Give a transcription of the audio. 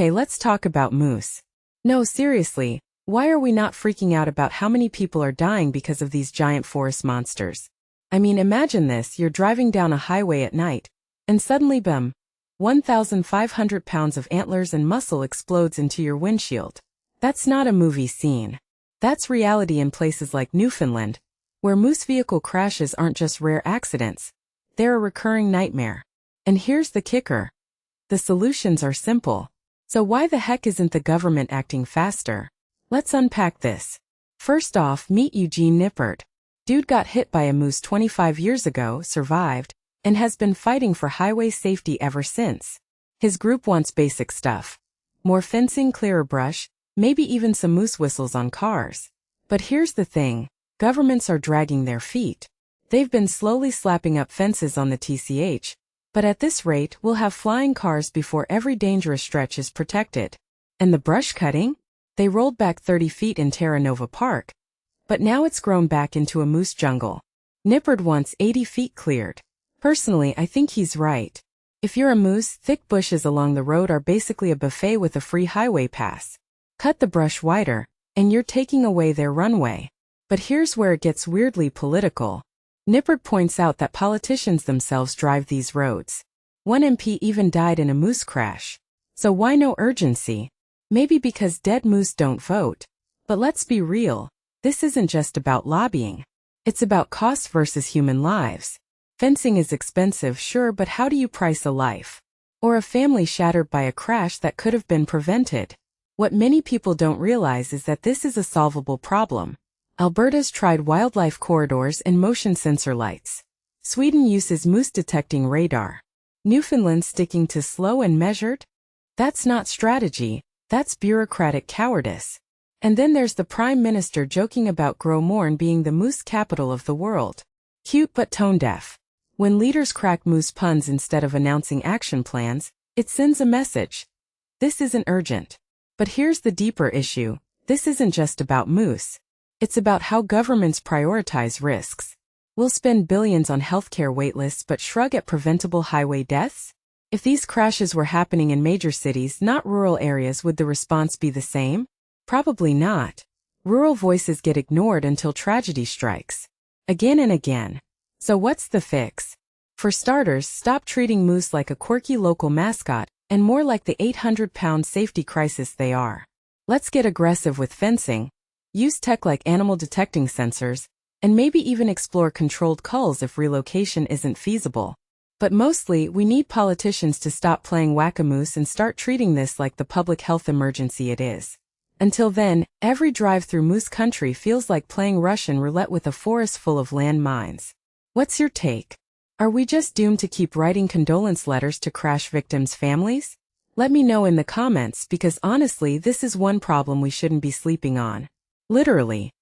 Okay, let's talk about moose. No, seriously, why are we not freaking out about how many people are dying because of these giant forest monsters? I mean, imagine this, you're driving down a highway at night, and suddenly bam, 1,500 pounds of antlers and muscle explodes into your windshield. That's not a movie scene. That's reality in places like Newfoundland, where moose vehicle crashes aren't just rare accidents, they're a recurring nightmare. And here's the kicker. The solutions are simple. So why the heck isn't the government acting faster? Let's unpack this. First off, meet Eugene Nippard. Dude got hit by a moose 25 years ago, survived, and has been fighting for highway safety ever since. His group wants basic stuff. More fencing, clearer brush, maybe even some moose whistles on cars. But here's the thing, governments are dragging their feet. They've been slowly slapping up fences on the TCH, but at this rate we'll have flying cars before every dangerous stretch is protected. And the brush cutting? They rolled back 30 feet in Terra Nova Park, but now it's grown back into a moose jungle. Nippard wants 80 feet cleared. Personally, I think he's right. If you're a moose, thick bushes along the road are basically a buffet with a free highway pass. Cut the brush wider, and you're taking away their runway. But here's where it gets weirdly political. Nippard points out that politicians themselves drive these roads. One MP even died in a moose crash. So why no urgency? Maybe because dead moose don't vote. But let's be real, this isn't just about lobbying. It's about cost versus human lives. Fencing is expensive, sure, but how do you price a life? Or a family shattered by a crash that could have been prevented? What many people don't realize is that this is a solvable problem. Alberta's tried wildlife corridors and motion sensor lights. Sweden uses moose detecting radar. Newfoundland sticking to slow and measured? That's not strategy, that's bureaucratic cowardice. And then there's the Prime Minister joking about Grosmorn being the moose capital of the world. Cute but tone-deaf. When leaders crack moose puns instead of announcing action plans, it sends a message. This isn't urgent. But here's the deeper issue. This isn't just about moose. It's about how governments prioritize risks. We'll spend billions on healthcare waitlists but shrug at preventable highway deaths? If these crashes were happening in major cities, not rural areas, would the response be the same? Probably not. Rural voices get ignored until tragedy strikes. Again and again. So what's the fix? For starters, stop treating moose like a quirky local mascot, and more like the 800-pound safety crisis they are. Let's get aggressive with fencing, use tech like animal detecting sensors, and maybe even explore controlled culls if relocation isn't feasible. But mostly, we need politicians to stop playing whack-a-moose and start treating this like the public health emergency it is. Until then, every drive through moose country feels like playing Russian roulette with a forest full of landmines. What's your take? Are we just doomed to keep writing condolence letters to crash victims' families? Let me know in the comments, because honestly, this is one problem we shouldn't be sleeping on. Literally.